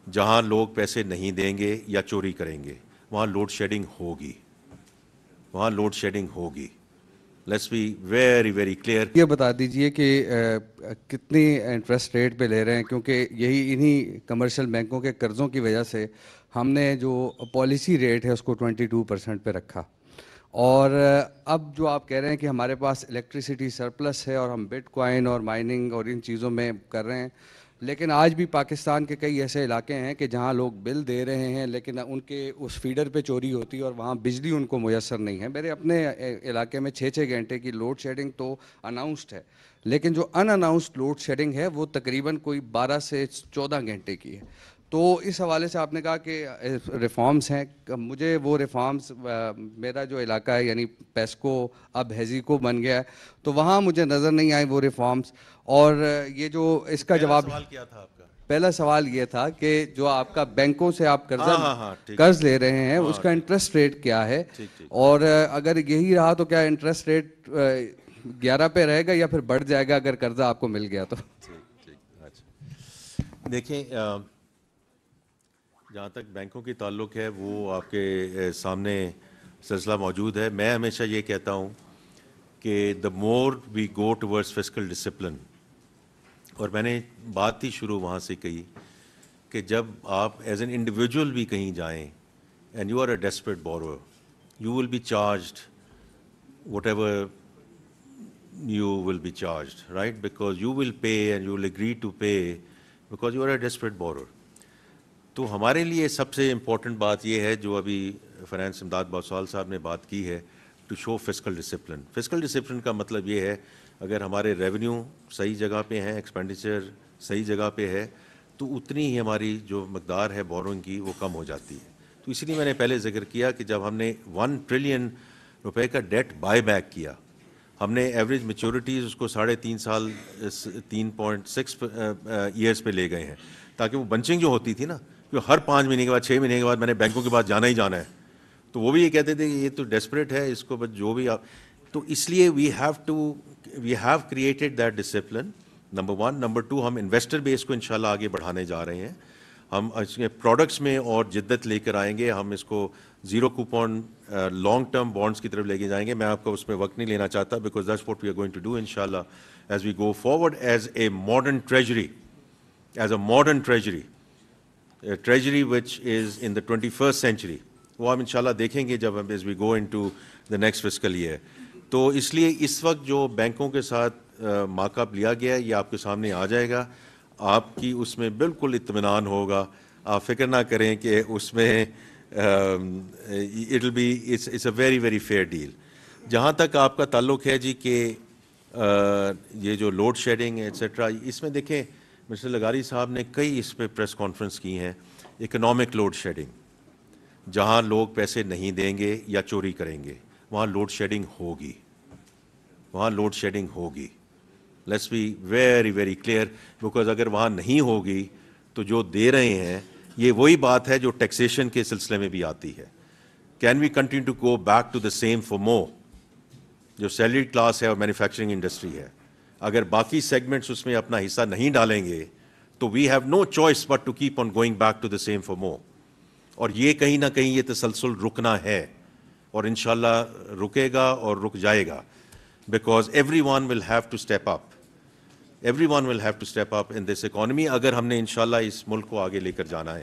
جہاں لوگ پیسے نہیں دیں گے یا چوری کریں گے وہاں لوڈ شیڈنگ ہوگی، وہاں لوڈ شیڈنگ ہوگی. Let's be very very clear. یہ بتا دیجئے کہ کتنی انٹرسٹ ریٹ پہ لے رہے ہیں، کیونکہ یہی انہی کمرشل بینکوں کے قرضوں کی وجہ سے ہم نے جو پالیسی ریٹ ہے اس کو 22% پہ رکھا. اور اب جو آپ کہہ رہے ہیں کہ ہمارے پاس الیکٹریسٹی سرپلس ہے اور ہم بٹ کوائن اور مائننگ اور ان چیزوں میں کر رہے ہیں، لیکن آج بھی پاکستان کے کئی ایسے علاقے ہیں کہ جہاں لوگ بل دے رہے ہیں لیکن ان کے اس فیڈر پہ چوری ہوتی ہے اور وہاں بجلی ان کو میسر نہیں ہے. میرے اپنے علاقے میں 6 گھنٹے کی لوڈ شیڈنگ تو اناؤنسڈ ہے، لیکن جو ان اناؤنسڈ لوڈ شیڈنگ ہے وہ تقریباً کوئی 12 سے 14 گھنٹے کی ہے. تو اس حوالے سے آپ نے کہا کہ ریفارمز ہیں، مجھے وہ ریفارمز، میرا جو علاقہ ہے یعنی پیسکو اب ہیزیکو بن گیا ہے، تو وہاں مجھے نظر نہیں آئے وہ ریفارمز. اور یہ جو اس کا جواب، سوال کیا تھا آپ کا؟ پہلا سوال یہ تھا کہ جو آپ کا بینکوں سے آپ قرض لے رہے ہیں اس کا انٹرسٹ ریٹ کیا ہے، اور اگر یہی رہا تو کیا انٹرسٹ ریٹ 11 پہ رہے گا یا پھر بڑھ جائے گا اگر قرضہ آپ کو مل گیا تو؟ دیکھیں، جہاں تک بینکوں کی تعلق ہے وہ آپ کے سامنے سلسلہ موجود ہے. میں ہمیشہ یہ کہتا ہوں کہ دا مور وی گو ٹورڈز فسکل ڈسپلن، اور میں نے بات ہی شروع وہاں سے کہی کہ جب آپ ایز این انڈیویجول بھی کہیں جائیں and you are a desperate borrower, you will be charged whatever you will be charged, right? Because you will pay and you will agree to pay because you are a desperate borrower. تو ہمارے لیے سب سے important بات یہ ہے جو ابھی finance امداد بوسال صاحب نے بات کی ہے، to show fiscal discipline. Fiscal discipline کا مطلب یہ ہے اگر ہمارے ریونیو صحیح جگہ پہ ہیں، ایکسپینڈیچر صحیح جگہ پہ ہے، تو اتنی ہی ہماری جو مقدار ہے بورونگ کی وہ کم ہو جاتی ہے. تو اسی لیے میں نے پہلے ذکر کیا کہ جب ہم نے 1 ٹریلین روپے کا ڈیٹ بائی بیک کیا، ہم نے ایوریج میچورٹیز اس کو 3.5 سال 3.6 ایئرس پہ لے گئے ہیں، تاکہ وہ بنچنگ جو ہوتی تھی نا، کہ ہر 5 مہینے کے بعد 6 مہینے کے بعد میں نے بینکوں کے پاس جانا ہی جانا ہے، تو وہ بھی یہ کہتے تھے کہ یہ تو ڈیسپریٹ ہے، اس کو بس جو بھی آپ. تو اس لیے we have created that discipline, number 1. Number 2، ہم انویسٹر بیس کو انشاءاللہ آگے بڑھانے جا رہے ہیں. ہم اس کے پروڈکٹس میں اور جدت لے کر آئیں گے. ہم اس کو zero coupon long term bonds کی طرف لے کے جائیں گے. میں آپ کو اس میں وقت نہیں لینا چاہتا because that's what we are going to do انشاءاللہ as we go forward as a modern treasury, as a modern treasury which is in the 21st century. وہ ہم انشاءاللہ دیکھیں گے جب ہم as we go into the next fiscal year. تو اس لیے اس وقت جو بینکوں کے ساتھ مارک اپ لیا گیا ہے یہ آپ کے سامنے آ جائے گا. آپ کی اس میں بالکل اطمینان ہوگا، آپ فکر نہ کریں کہ اس میں it will be it's a very very fair deal. جہاں تک آپ کا تعلق ہے جی کہ یہ جو لوڈ شیڈنگ ایٹسٹرا، اس میں دیکھیں مسٹر لغاری صاحب نے کئی اس پہ پریس کانفرنس کی ہیں. اکنامک لوڈ شیڈنگ، جہاں لوگ پیسے نہیں دیں گے یا چوری کریں گے وہاں لوڈ شیڈنگ ہوگی، وہاں لوڈ شیڈنگ ہوگی. Let's be very very clear, because اگر وہاں نہیں ہوگی تو جو دے رہے ہیں یہ وہی بات ہے جو ٹیکسیشن کے سلسلے میں بھی آتی ہے. Can we continue to go back to the same for more? جو سیلریڈ کلاس ہے اور مینوفیکچرنگ انڈسٹری ہے، اگر باقی سیگمنٹس اس میں اپنا حصہ نہیں ڈالیں گے تو we have no choice but to keep on going back to the same for more. اور یہ کہیں نہ کہیں یہ تسلسل رکنا ہے اور انشاءاللہ رکے گا اور رک جائے گا، because everyone will have to step up, everyone will have to step up in this economy اگر ہم نے انشاءاللہ اس ملک کو آگے لے کر جانا ہے.